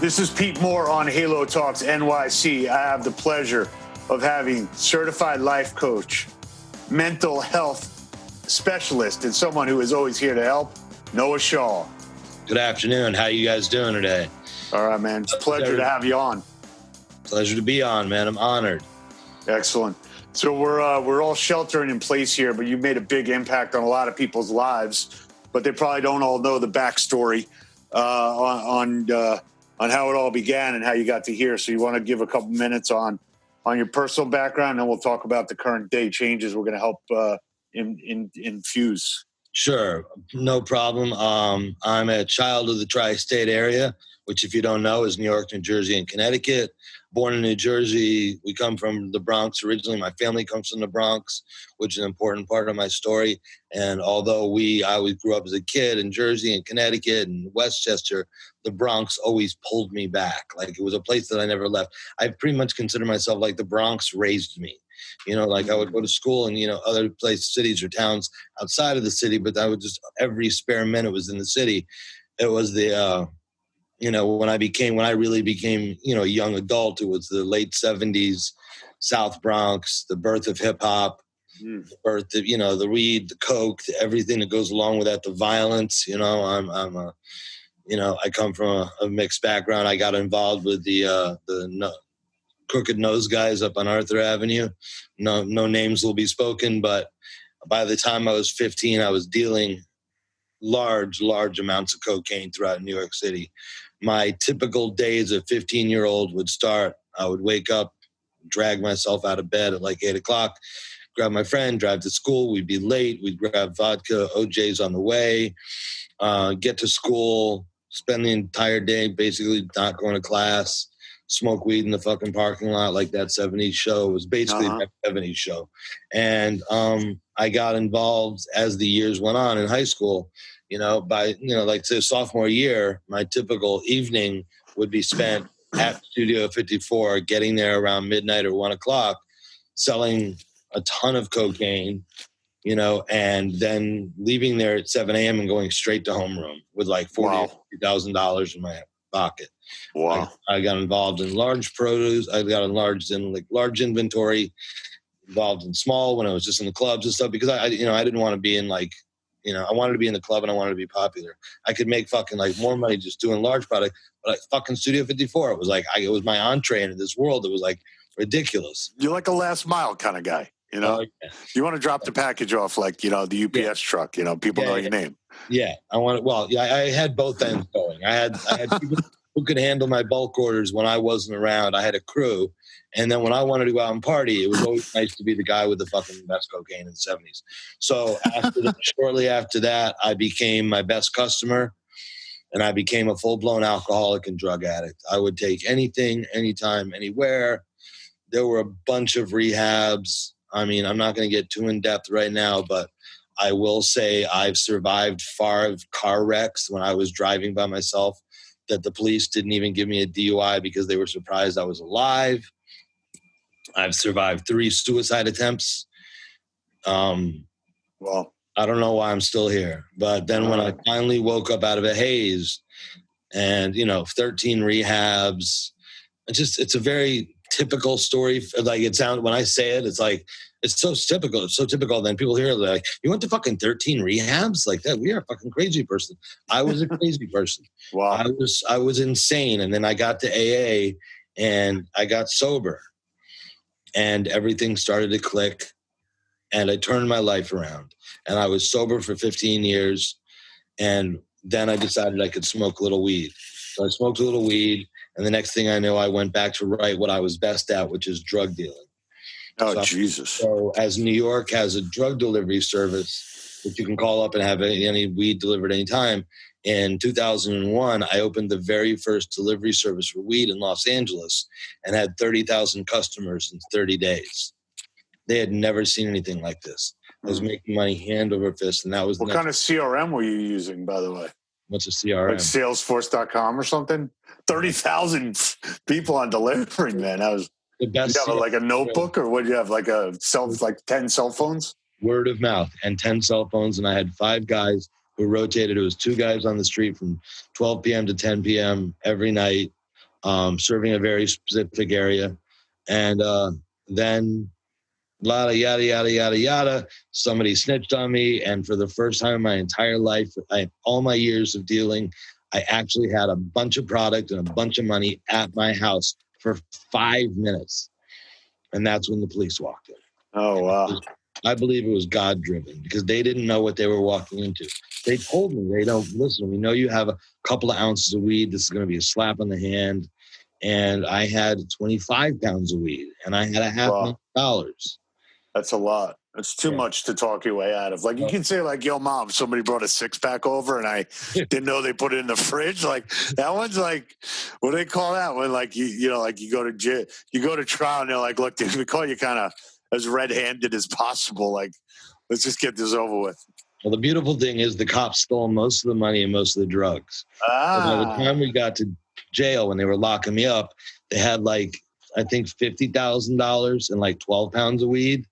This is Pete Moore on Halo Talks NYC. I have the pleasure of having certified life coach, mental health specialist, and someone who is always here to help, Noah Shaw. Good afternoon. How you guys doing today? All right, man. It's a pleasure to have you on. Pleasure to be on, man. I'm honored. Excellent. So we're all sheltering in place here, but you've made a big impact on a lot of people's lives, but they probably don't all know the backstory on how it all began and how you got to here. So you want to give a couple minutes on your personal background, and we'll talk about the current day changes we're going to help infuse. Sure. No problem. I'm a child of the tri-state area, which, if you don't know, is New York, New Jersey, and Connecticut. Born in New Jersey. We come from the Bronx originally. My family comes from the Bronx, which is an important part of my story. And although I always grew up as a kid in Jersey and Connecticut and Westchester, the Bronx always pulled me back. Like, it was a place that I never left. I pretty much consider myself like the Bronx raised me. You know, like I would go to school in, other places, cities or towns outside of the city, but I would just, every spare minute was in the city. It was the, when I really became, a young adult, it was the late 70s, South Bronx, the birth of hip hop, the birth of, the weed, the coke, everything that goes along with that, the violence. I come from a mixed background. I got involved with the Crooked Nose guys up on Arthur Avenue. No names will be spoken, but by the time I was 15, I was dealing large amounts of cocaine throughout New York City. My typical days of 15-year-old would start. I would wake up, drag myself out of bed at like 8 o'clock, grab my friend, drive to school. We'd be late. We'd grab vodka, OJ's on the way, get to school, spend the entire day basically not going to class, smoke weed in the fucking parking lot, like that 70s show. It was basically that 70s show. And I got involved as the years went on in high school. By like say sophomore year, my typical evening would be spent at Studio 54, getting there around midnight or 1 o'clock, selling a ton of cocaine, and then leaving there at 7 a.m. and going straight to homeroom with like $40,000 in my pocket. Wow. I got involved in large produce. I got enlarged in like large inventory, involved in small when I was just in the clubs and stuff, because I didn't want to be in like, I wanted to be in the club and I wanted to be popular. I could make fucking like more money just doing large product, but like fucking Studio 54, it was like, it was my entree into this world. It was like ridiculous. You're like a last mile kind of guy, Yeah. You want to drop the package off like, the UPS truck, people know your name. Yeah. I had both ends going. I had people who could handle my bulk orders when I wasn't around. I had a crew. And then when I wanted to go out and party, it was always nice to be the guy with the fucking best cocaine in the 70s. So shortly after that, I became my best customer, and I became a full-blown alcoholic and drug addict. I would take anything, anytime, anywhere. There were a bunch of rehabs. I mean, I'm not going to get too in-depth right now, but I will say I've survived 5 car wrecks when I was driving by myself that the police didn't even give me a DUI because they were surprised I was alive. I've survived 3 suicide attempts. Well, I don't know why I'm still here. But then when I finally woke up out of a haze and, 13 rehabs, it's a very typical story. Like it sounds, when I say it, it's like, it's so typical. It's so typical. Then people hear it, like, you went to fucking 13 rehabs like that? We are a fucking crazy person. I was a crazy person. Wow. I was insane. And then I got to AA and I got sober. And everything started to click, and I turned my life around. And I was sober for 15 years, and then I decided I could smoke a little weed. So I smoked a little weed, and the next thing I knew, I went back to write what I was best at, which is drug dealing. Oh, Jesus. So as New York has a drug delivery service that you can call up and have any weed delivered anytime, in 2001, I opened the very first delivery service for weed in Los Angeles and had 30,000 customers in 30 days. They had never seen anything like this. I was making money hand over fist, and that was... What kind of CRM were you using, by the way? What's a CRM? Like Salesforce.com or something? 30,000 people on delivery, man. That was the best. You have like a notebook, or what do you have? Like 10 cell phones? Word of mouth, and 10 cell phones, and I had 5 guys who rotated. It was 2 guys on the street from 12 p.m. to 10 p.m. every night. serving a very specific area. And then yada, yada, yada, yada, yada. Somebody snitched on me. And for the first time in my entire life, all my years of dealing, I actually had a bunch of product and a bunch of money at my house for 5 minutes. And that's when the police walked in. Oh, wow. I believe it was God driven because they didn't know what they were walking into. They told me, they don't listen. We know you have a couple of ounces of weed. This is going to be a slap on the hand. And I had 25 pounds of weed and I had $500,000. That's a lot. That's too much to talk your way out of. Like, you can say, like, yo, mom, somebody brought a 6-pack over and I didn't know they put it in the fridge. Like, that one's like, what do they call that? When, like, you know, like you go to jail, you go to trial and they're like, look, we call you kind of as red-handed as possible. Like, let's just get this over with. Well, the beautiful thing is the cops stole most of the money and most of the drugs. So by the time we got to jail, when they were locking me up, they had like, I think $50,000 and like 12 pounds of weed.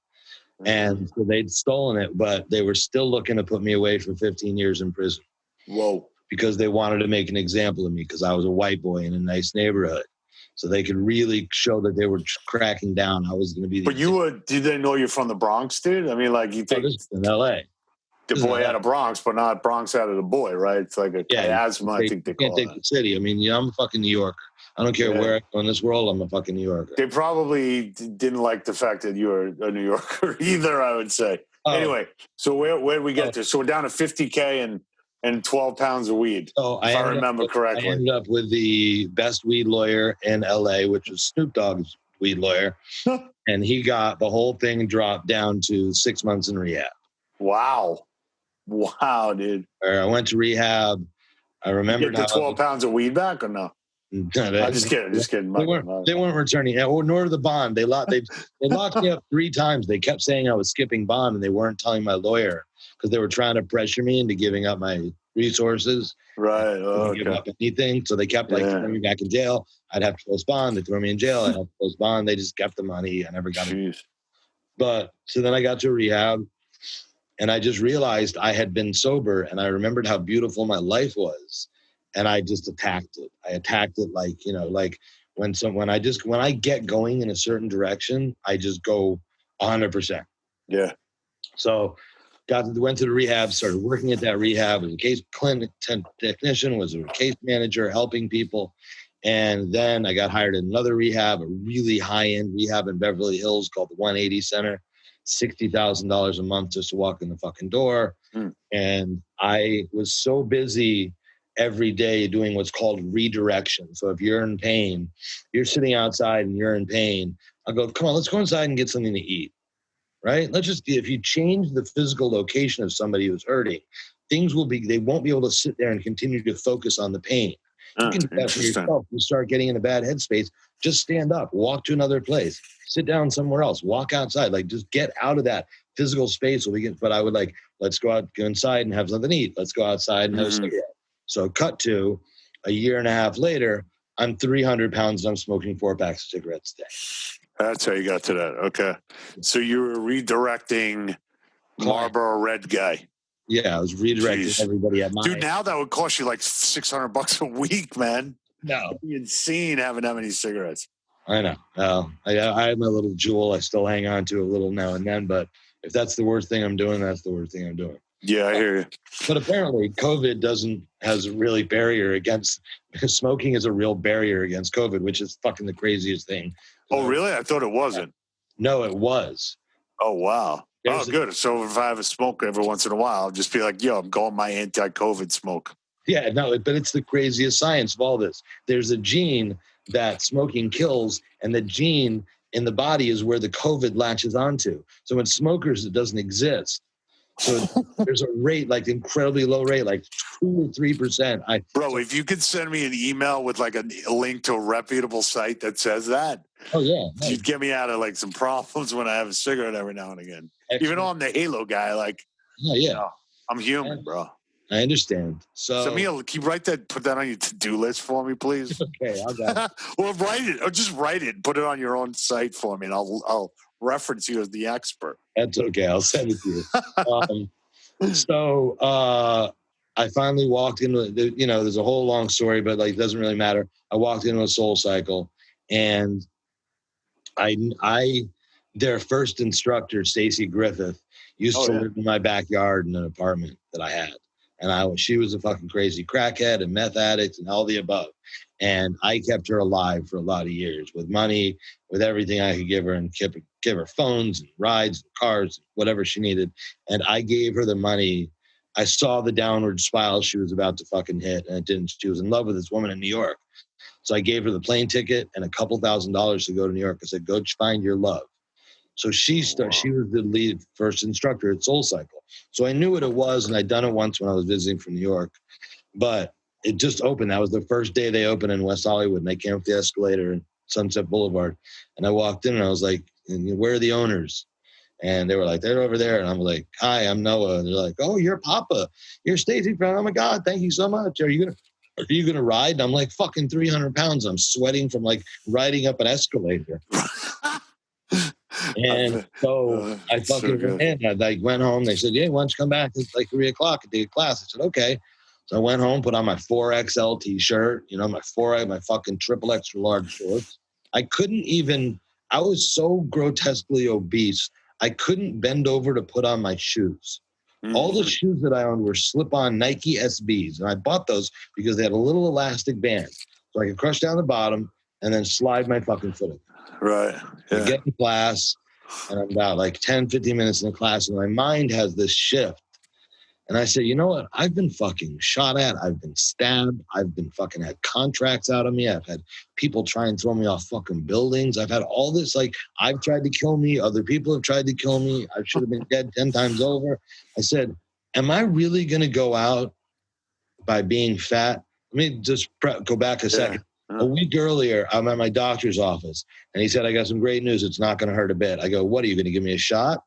And so they'd stolen it, but they were still looking to put me away for 15 years in prison. Whoa. Because they wanted to make an example of me because I was a white boy in a nice neighborhood. So they could really show that they were cracking down. I was going to be. But did they know you're from the Bronx, dude? I mean, like, you think. This is in L.A. The boy out of Bronx, but not Bronx out of the boy, right? It's like a chiasma, I think they call it. Can't take the city. I mean, I'm a fucking New Yorker. I don't care where I go in this world, I'm a fucking New Yorker. They probably didn't like the fact that you're a New Yorker either, I would say. Anyway, so where did we get to? So we're down to $50K and 12 pounds of weed, if I remember correctly. I ended up with the best weed lawyer in L.A., which was Snoop Dogg's weed lawyer. And he got the whole thing dropped down to 6 months in rehab. Wow, dude. I went to rehab. I remembered how 12 pounds of weed back or no? I'm just kidding. They weren't returning, nor the bond. They locked me up 3 times. They kept saying I was skipping bond, and they weren't telling my lawyer because they were trying to pressure me into giving up my resources. Right. Give up anything. So they kept throwing me back in jail. I'd have to post bond. They throw me in jail. I'd have to post bond. They just kept the money. I never got it. But so then I got to rehab. And I just realized I had been sober, and I remembered how beautiful my life was. And I just attacked it. I attacked it like when I get going in a certain direction, I just go 100%. Yeah. So went to the rehab, started working at that rehab, was a case clinic technician, was a case manager, helping people. And then I got hired at another rehab, a really high-end rehab in Beverly Hills called the 180 Center. $60,000 a month just to walk in the fucking door. And I was so busy every day doing what's called redirection. So if you're in pain, you're sitting outside and you're in pain, I'll go, come on, let's go inside and get something to eat, right? If you change the physical location of somebody who's hurting, they won't be able to sit there and continue to focus on the pain. You can do that for yourself. You start getting in a bad headspace, just stand up, walk to another place, sit down somewhere else, walk outside, just get out of that physical space. But I would let's go inside and have something to eat. Let's go outside and have a cigarette. So cut to a year and a half later, I'm 300 pounds and I'm smoking 4 packs of cigarettes a day. That's how you got to that. Okay. So you were redirecting Marlboro Red guy. Yeah, I was redirecting everybody at my... Dude, now that would cost you like $600 a week, man. No. It'd be insane having that many cigarettes. I know. Well, I have my little jewel I still hang on to a little now and then, but if that's the worst thing I'm doing, that's the worst thing I'm doing. Yeah, I hear you. But apparently COVID has a really barrier against... Smoking is a real barrier against COVID, which is fucking the craziest thing. Oh, really? I thought it wasn't. No, it was. Oh, wow. Good. So if I have a smoke every once in a while, I'll just be like, yo, I'm going my anti-COVID smoke. Yeah, no, but it's the craziest science of all this. There's a gene that smoking kills, and the gene in the body is where the COVID latches onto. So in smokers, it doesn't exist. So there's a rate, incredibly low rate, 2 or 3%. Bro, if you could send me an email with a link to a reputable site that says that. Oh, yeah. Nice. You'd get me out of some problems when I have a cigarette every now and again. Excellent. Even though I'm the Halo guy, I'm human, bro. I understand. So write that, put that on your to-do list for me, please. Okay, I'll got it. Well, write it, or just write it, put it on your own site for me, and I'll reference you as the expert. That's okay. I'll send it to you. So I finally walked into, there's a whole long story, but like, it doesn't really matter. I walked into a Soul Cycle, and their first instructor, Stacy Griffith, used to live in my backyard in an apartment that I had. And she was a fucking crazy crackhead and meth addict and all the above. And I kept her alive for a lot of years with money, with everything I could give her, and give her phones and rides, and cars, whatever she needed. And I gave her the money. I saw the downward spiral she was about to fucking hit, and it didn't. She was in love with this woman in New York. So I gave her the plane ticket and a couple $1,000s to go to New York. I said, go find your love. So she was the lead first instructor at Soul Cycle. So I knew what it was, and I'd done it once when I was visiting from New York. But it just opened. That was the first day they opened in West Hollywood, and I came up the escalator in Sunset Boulevard. And I walked in, and I was like, where are the owners? And they were like, they're over there. And I'm like, hi, I'm Noah. And they're like, oh, you're Papa. You're Stacy. Oh, my God, thank you so much. Are you going to ride? And I'm like fucking 300 pounds. I'm sweating from like riding up an escalator. And so I fucking went in. I like went home. They said, yeah, why don't you come back? It's like 3:00 and take a class. I said, okay. So I went home, put on my 4XL t-shirt, my fucking triple extra large shorts. I was so grotesquely obese, I couldn't bend over to put on my shoes. Mm-hmm. All the shoes that I owned were slip-on Nike SBs, and I bought those because they had a little elastic band. So I could crush down the bottom and then slide my fucking foot in. Right. Yeah. I get in class, and I'm about like 10, 15 minutes in the class, and my mind has this shift. And I said, you know what? I've been fucking shot at. I've been stabbed. I've been fucking had contracts out of me. I've had people try and throw me off fucking buildings. I've had all this, like, I've tried to kill me. Other people have tried to kill me. I should have been dead 10 times over. I said, am I really going to go out by being fat? Let me just go back a second. A week earlier, I'm at my doctor's office, and he said, I got some great news. It's not going to hurt a bit. I go, what, are you going to give me a shot?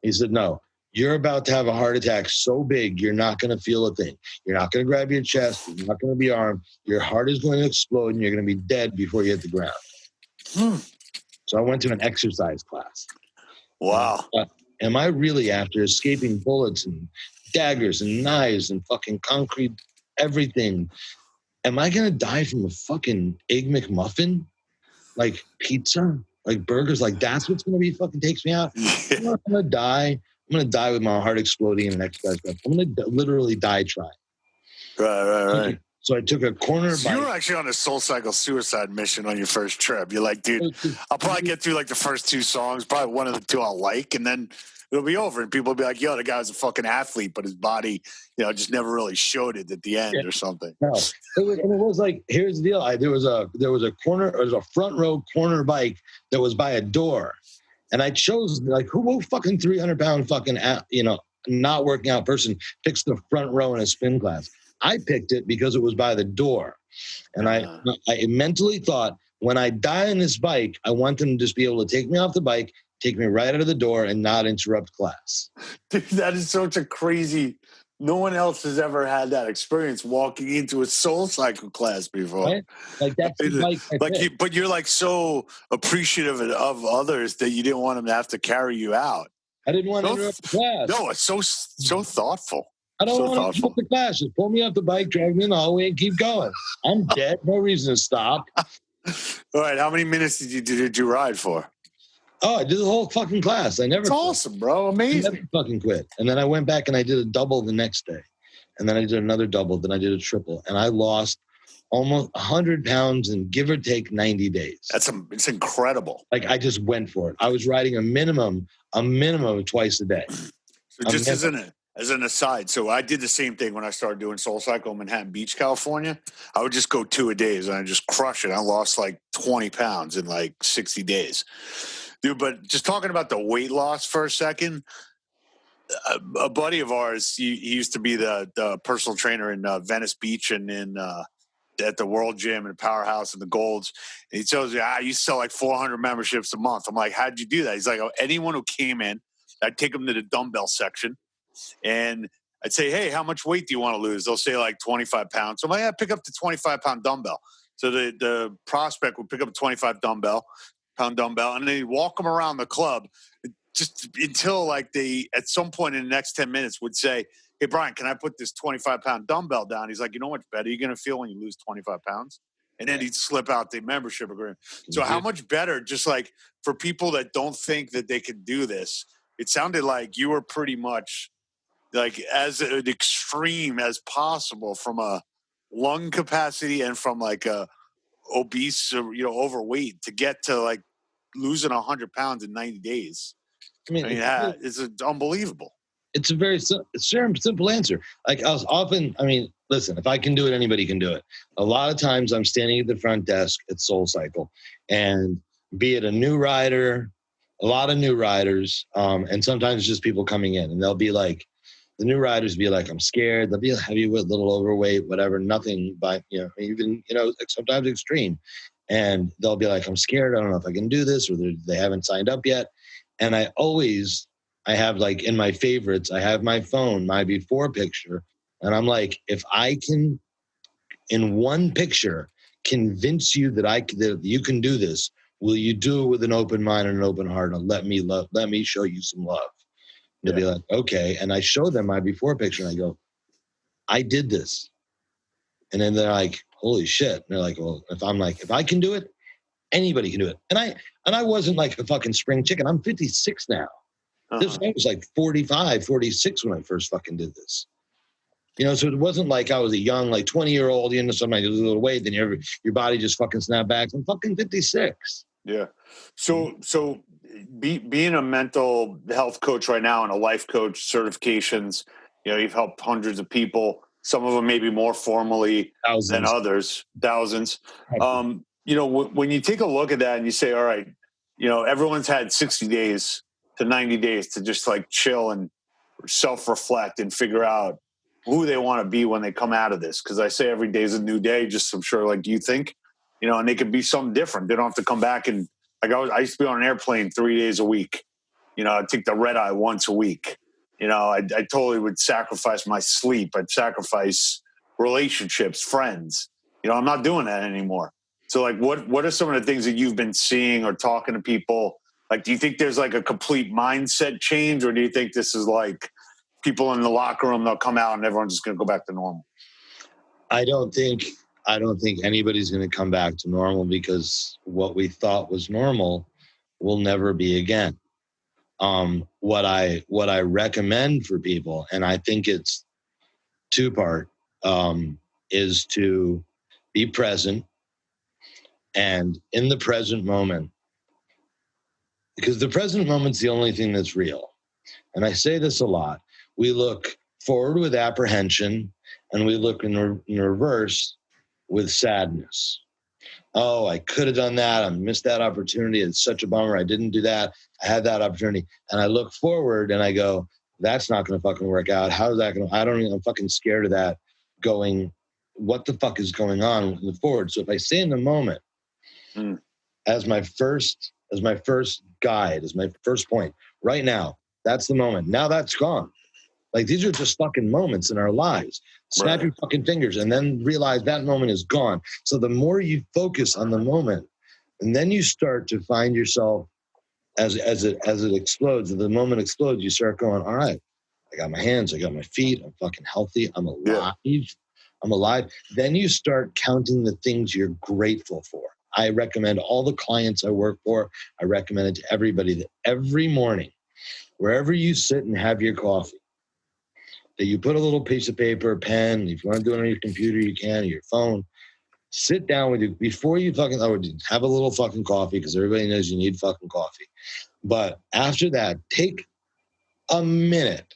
He said, no. You're about to have a heart attack so big, you're not going to feel a thing. You're not going to grab your chest. You're not going to be armed. Your heart is going to explode, and you're going to be dead before you hit the ground. So I went to an exercise class. Wow. Am I really, after escaping bullets and daggers and knives and fucking concrete, everything, am I going to die from a fucking Egg McMuffin? Like pizza? Like burgers? Like that's what's going to be fucking takes me out? I'm not going to die. I'm going to die with my heart exploding in an exercise class. I'm going to literally die trying. Right. So I took a corner bike. You were actually on a Soul Cycle suicide mission on your first trip. You're like, dude, I'll probably get through like the first 2 songs, probably one of the 2 I'll like, and then it'll be over. And people will be like, yo, the guy was a fucking athlete, but his body, just never really showed it at the end or something. No, it was like, here's the deal. There was a front row corner bike that was by a door. And I chose, like, who fucking 300-pound fucking, not working out person picks the front row in a spin class? I picked it because it was by the door. And I mentally thought, when I die on this bike, I want them to just be able to take me off the bike, take me right out of the door, and not interrupt class. Dude, that is such a crazy... No one else has ever had that experience walking into a Soul Cycle class before. Right? Like that's but you're like so appreciative of others that you didn't want them to have to carry you out. I didn't want to interrupt the class. No, it's so thoughtful. I don't want to interrupt the class. Just pull me off the bike, drag me in the hallway, and keep going. I'm dead. No reason to stop. All right. How many minutes did you ride for? Oh, I did the whole fucking class. I never. It's awesome, bro. Amazing. I never fucking quit. And then I went back and I did a double the next day. And then I did another double. Then I did a triple. And I lost almost 100 pounds in give or take 90 days. It's incredible. Like I just went for it. I was riding a minimum of twice a day. So just as an aside, so I did the same thing when I started doing Soul Cycle in Manhattan Beach, California. I would just go 2 a days and I just crush it. I lost like 20 pounds in like 60 days. Dude, but just talking about the weight loss for a second, a buddy of ours, he used to be the personal trainer in Venice Beach and at the World Gym and Powerhouse and the Golds. And he tells me, I used to sell like 400 memberships a month. I'm like, how'd you do that? He's like, anyone who came in, I'd take them to the dumbbell section and I'd say, hey, how much weight do you want to lose? They'll say like 25 pounds. So I'm like, yeah, pick up the 25-pound dumbbell. So the prospect would pick up a 25 pound dumbbell, and then he'd walk them around the club. just until like they, at some point in the next 10 minutes would say, hey, Brian, can I put this 25-pound dumbbell down? He's like, you know what better you're going to feel when you lose 25 pounds? And then he'd slip out the membership agreement. So how much better, just like for people that don't think that they could do this, it sounded like you were pretty much like as an extreme as possible from a lung capacity and from like a obese, overweight to get to like losing 100 pounds in 90 days. I mean, it's unbelievable. It's a very simple answer. Like listen, if I can do it, anybody can do it. A lot of times I'm standing at the front desk at SoulCycle, and be it a new rider, a lot of new riders, and sometimes just people coming in, and they'll be like, the new riders be like, I'm scared. They'll be a heavyweight, little overweight, whatever, nothing, but even sometimes extreme. And they'll be like, I'm scared. I don't know if I can do this, or they haven't signed up yet. And I have like in my favorites, I have my phone, my before picture. And I'm like, if I can, in one picture, convince you that you can do this, will you do it with an open mind and an open heart? And let me show you some love. And they'll be like, okay. And I show them my before picture and I go, I did this. And then they're like, holy shit. And they're like, well, if I can do it, anybody can do it. And I wasn't like a fucking spring chicken. I'm 56 now. I was like 45, 46 when I first fucking did this. So it wasn't like I was a young, like 20-year-old, somebody lose a little weight, then your body just fucking snapped back. I'm fucking 56. Yeah. So being a mental health coach right now and a life coach certifications, you've helped hundreds of people, some of them maybe more formally than others, thousands. When you take a look at that and you say, all right, everyone's had 60 days to 90 days to just like chill and self-reflect and figure out who they want to be when they come out of this. Because I say every day is a new day, just I'm sure like you think, and they could be something different. They don't have to come back and like I used to be on an airplane 3 days a week. I'd take the red eye once a week. I totally would sacrifice my sleep. I'd sacrifice relationships, friends. I'm not doing that anymore. So like, what are some of the things that you've been seeing or talking to people? Like, do you think there's like a complete mindset change, or do you think this is like people in the locker room, they'll come out and everyone's just going to go back to normal? I don't think anybody's going to come back to normal, because what we thought was normal will never be again. What I recommend for people, and I think it's two-part, is to be present and in the present moment, because the present moment's the only thing that's real. And I say this a lot. We look forward with apprehension, and we look in reverse with sadness. Oh, I could have done that. I missed that opportunity. It's such a bummer. I didn't do that. I had that opportunity. And I look forward and I go, that's not going to fucking work out. How is that going to, I'm fucking scared of that going, what the fuck is going on in the forward? So if I stay in the moment as my first guide, as my first point right now, that's the moment. Now that's gone. Like, these are just fucking moments in our lives. Snap your fucking fingers and then realize that moment is gone. So the more you focus on the moment, and then you start to find yourself as it explodes, as the moment explodes, you start going, all right, I got my hands, I got my feet, I'm fucking healthy, I'm alive. Yeah. I'm alive. Then you start counting the things you're grateful for. I recommend all the clients I work for, I recommend it to everybody that every morning, wherever you sit and have your coffee, that you put a little piece of paper, pen, if you want to do it on your computer, you can, or your phone. Sit down with you before you fucking have a little fucking coffee, because everybody knows you need fucking coffee. But after that, take a minute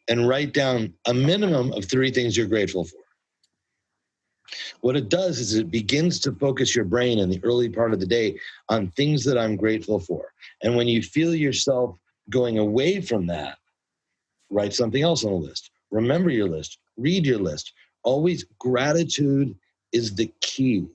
and write down a minimum of 3 things you're grateful for. What it does is it begins to focus your brain in the early part of the day on things that I'm grateful for. And when you feel yourself going away from that, write something else on the list. Remember your list. Read your list. Always, gratitude is the key.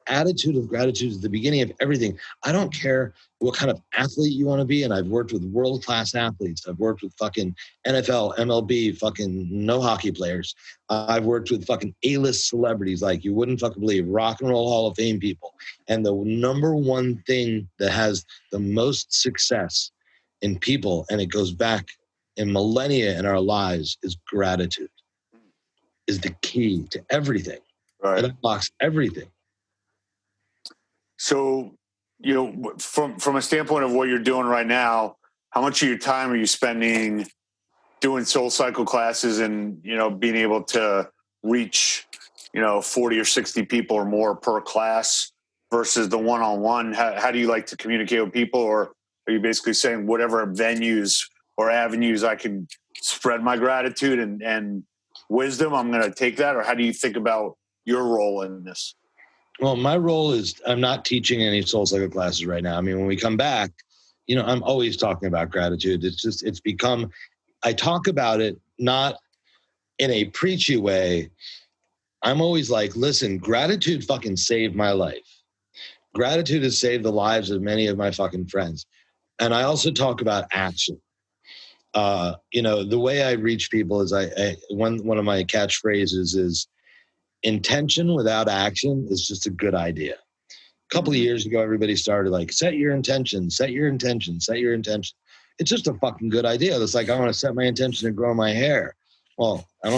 Attitude of gratitude is the beginning of everything. I don't care what kind of athlete you want to be, and I've worked with world-class athletes. I've worked with fucking NFL, MLB, fucking no hockey players. I've worked with fucking A-list celebrities like you wouldn't fucking believe, Rock and Roll Hall of Fame people. And the number one thing that has the most success in people, and it goes back in millennia in our lives, is gratitude, is the key to everything. Right. It unlocks everything. So, from a standpoint of what you're doing right now, how much of your time are you spending doing soul cycle classes and, being able to reach, 40 or 60 people or more per class versus the one-on-one? How do you like to communicate with people? Or are you basically saying whatever venues or avenues I can spread my gratitude and wisdom, I'm going to take that? Or how do you think about your role in this? Well, my role is I'm not teaching any soul cycle classes right now. I mean, when we come back, I'm always talking about gratitude. It's become, I talk about it not in a preachy way. I'm always like, listen, gratitude fucking saved my life. Gratitude has saved the lives of many of my fucking friends. And I also talk about action. The way I reach people is one of my catchphrases is intention without action is just a good idea. A couple of years ago, everybody started like, set your intention, set your intention, set your intention. It's just a fucking good idea. It's like, I want to set my intention to grow my hair. Well, I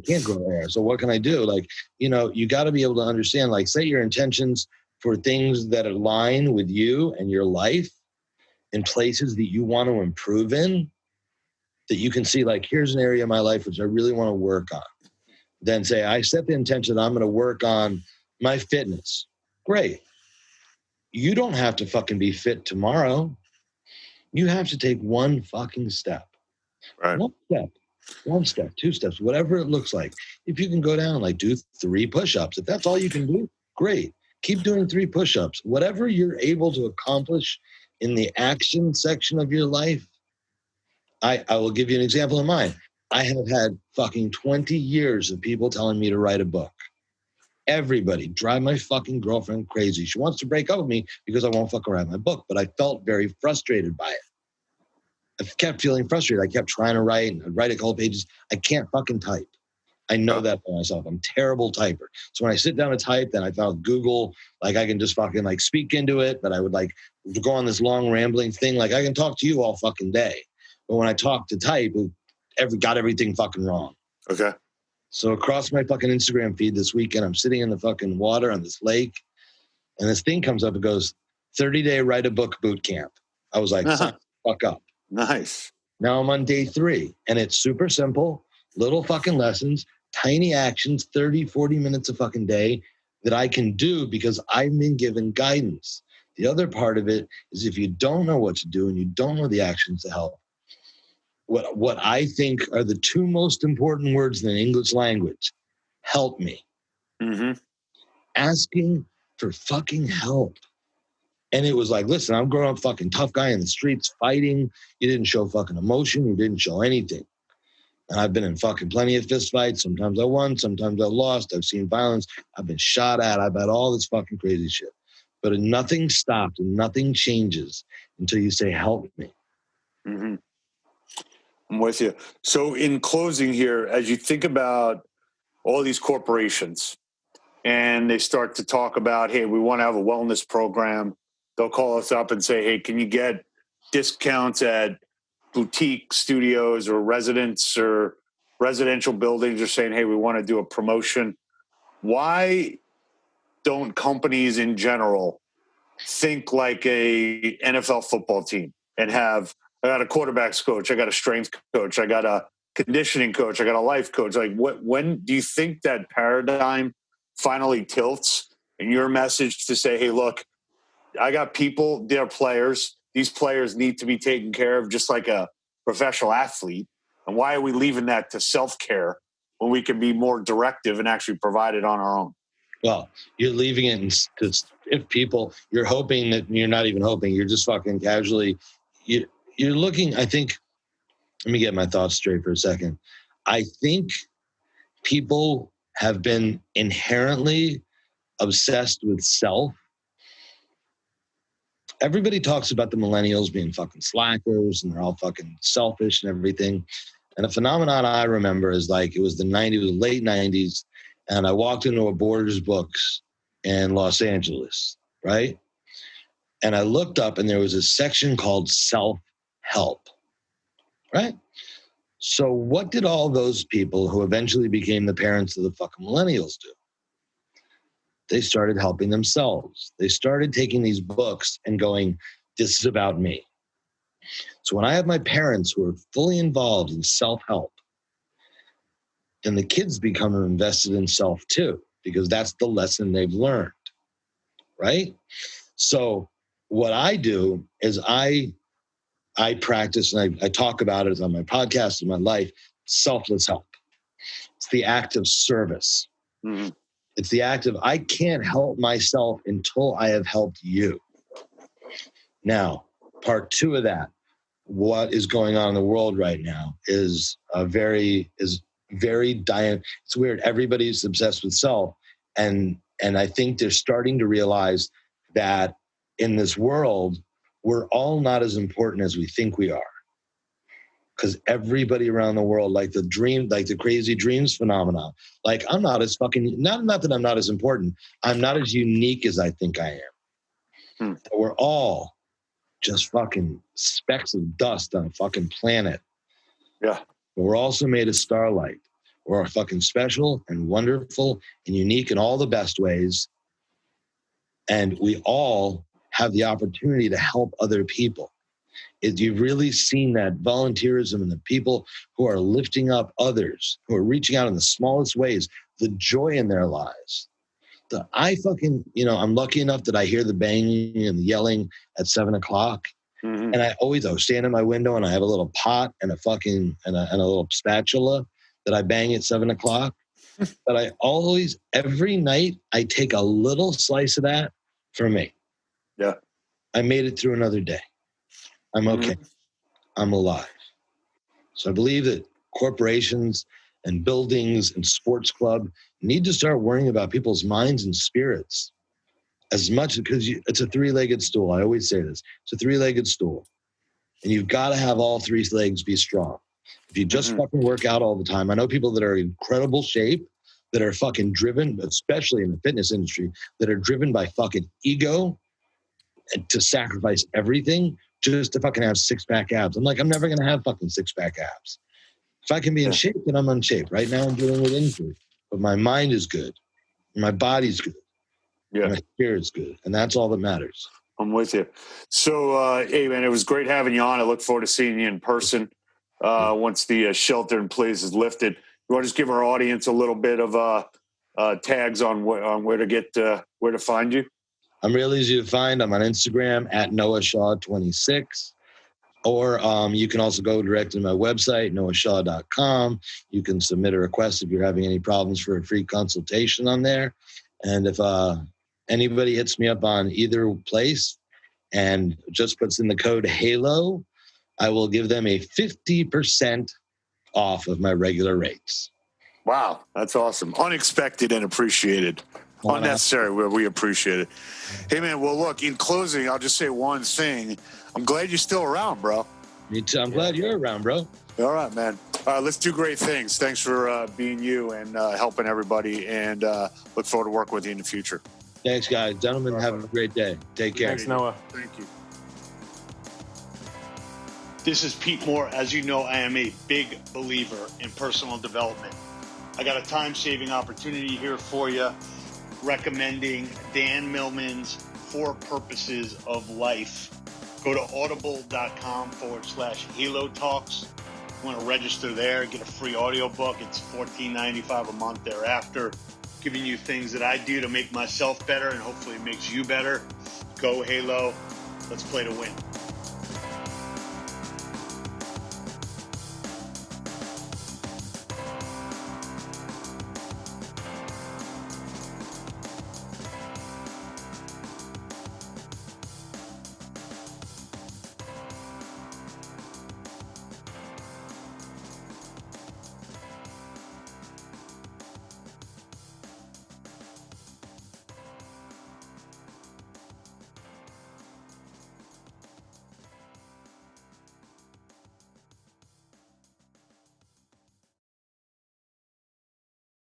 can't grow hair. So what can I do? Like, you got to be able to understand, like, set your intentions for things that align with you and your life in places that you want to improve in, that you can see, like, here's an area of my life which I really want to work on. Then say, I set the intention that I'm going to work on my fitness. Great. You don't have to fucking be fit tomorrow. You have to take one fucking step. Right. One step, two steps, whatever it looks like. If you can go down, like, do 3 push-ups. If that's all you can do, great. Keep doing 3 push-ups. Whatever you're able to accomplish in the action section of your life. I will give you an example of mine. I have had fucking 20 years of people telling me to write a book. Everybody, drive my fucking girlfriend crazy. She wants to break up with me because I won't fuck her write my book. But I felt very frustrated by it. I kept feeling frustrated. I kept trying to write, and I'd write a couple pages. I can't fucking type. I know that for myself. I'm a terrible typer. So when I sit down to type, then I found Google, like, I can just fucking like speak into it, but I would like go on this long rambling thing. Like, I can talk to you all fucking day. But when I talk to type, got everything fucking wrong. Okay. So across my fucking Instagram feed this weekend, I'm sitting in the fucking water on this lake, and this thing comes up and goes, 30-day write a book boot camp. I was like, sign the fuck up. Nice. Now I'm on day 3, and it's super simple, little fucking lessons, tiny actions, 30, 40 minutes a fucking day that I can do because I've been given guidance. The other part of it is if you don't know what to do and you don't know the actions to help, what I think are the 2 most important words in the English language, help me. Mm-hmm. Asking for fucking help. And it was like, listen, I'm growing up fucking tough guy in the streets fighting. You didn't show fucking emotion. You didn't show anything. And I've been in fucking plenty of fist fights. Sometimes I won, sometimes I lost. I've seen violence. I've been shot at. I've had all this fucking crazy shit. But nothing stopped and nothing changes until you say, help me. Mm-hmm. I'm with you. So in closing here, as you think about all these corporations and they start to talk about, hey, we want to have a wellness program, they'll call us up and say, hey, can you get discounts at boutique studios or residents or residential buildings, are saying, hey, we want to do a promotion. Why don't companies in general think like a NFL football team and have, I got a quarterbacks coach, I got a strength coach, I got a conditioning coach, I got a life coach? Like, when do you think that paradigm finally tilts and your message to say, hey, look, I got people, they're players. These players need to be taken care of just like a professional athlete. And why are we leaving that to self-care when we can be more directive and actually provide it on our own? Well, you're leaving it to if people, you're hoping that you're not even hoping, you're just fucking casually, you're looking, I think, let me get my thoughts straight for a second. I think people have been inherently obsessed with self. Everybody talks about the millennials being fucking slackers and they're all fucking selfish and everything. And a phenomenon I remember is like, it was the late 90s. And I walked into a Borders Books in Los Angeles, right? And I looked up and there was a section called self-help. help, right? So what did all those people who eventually became the parents of the fucking millennials do? They started helping themselves. They started taking these books and going, this is about me. So when I have my parents who are fully involved in self-help, then the kids become invested in self too, because that's the lesson they've learned, right? So what I do is I practice, and I talk about it on my podcast, in my life, selfless help. It's the act of service. Mm-hmm. It's the act of, I can't help myself until I have helped you. Now, part two of that, what is going on in the world right now is very it's weird. Everybody's obsessed with self. And I think they're starting to realize that in this world, we're all not as important as we think we are. Because everybody around the world, like the crazy dreams phenomenon, like I'm not as fucking, not that I'm not as important, I'm not as unique as I think I am. We're all just fucking specks of dust on a fucking planet. Yeah. But we're also made of starlight. We're fucking special and wonderful and unique in all the best ways. And we all have the opportunity to help other people. You've really seen that volunteerism and the people who are lifting up others, who are reaching out in the smallest ways, the joy in their lives. I'm lucky enough that I hear the banging and the yelling at 7 o'clock. Mm-hmm. And I stand in my window and I have a little pot and a little spatula that I bang at 7 o'clock. But I always, every night, I take a little slice of that for me. Yeah. I made it through another day. I'm okay. Mm-hmm. I'm alive. So I believe that corporations and buildings and sports club need to start worrying about people's minds and spirits as much, because it's a three-legged stool. I always say this. It's a three-legged stool. And you've got to have all three legs be strong. If you just fucking work out all the time, I know people that are in incredible shape, that are fucking driven, especially in the fitness industry, that are driven by fucking ego and to sacrifice everything just to fucking have six-pack abs. I'm like, I'm never going to have fucking six-pack abs. If I can be in shape, then I'm in shape. Right now I'm dealing with injury, but my mind is good. My body's good. Yeah. My spirit's good. And that's all that matters. I'm with you. So, hey, man, it was great having you on. I look forward to seeing you in person once the shelter in place is lifted. You want to just give our audience a little bit of tags on where to find you? I'm real easy to find. I'm on Instagram at NoahShaw26. Or you can also go direct to my website, noahshaw.com. You can submit a request if you're having any problems for a free consultation on there. And if anybody hits me up on either place and just puts in the code HALO, I will give them a 50% off of my regular rates. Wow, that's awesome. Unexpected and appreciated. Unnecessary, we appreciate it. Hey, man, well, look, in closing, I'll just say one thing. I'm glad you're still around, bro. Me too. I'm glad you're around, bro. All right, man. Let's do great things. Thanks for being you and helping everybody, and look forward to working with you in the future. Thanks, guys. Gentlemen, have a great day. Take care. Thanks, Noah. Thank you. This is Pete Moore. As you know, I am a big believer in personal development. I got a time-saving opportunity here for you, recommending Dan Millman's 4 Purposes of Life. Go to audible.com/Halo Talks. You want to register there, get a free audiobook. It's $14.95 a month thereafter, giving you things that I do to make myself better and hopefully it makes you better. Go Halo. Let's play to win.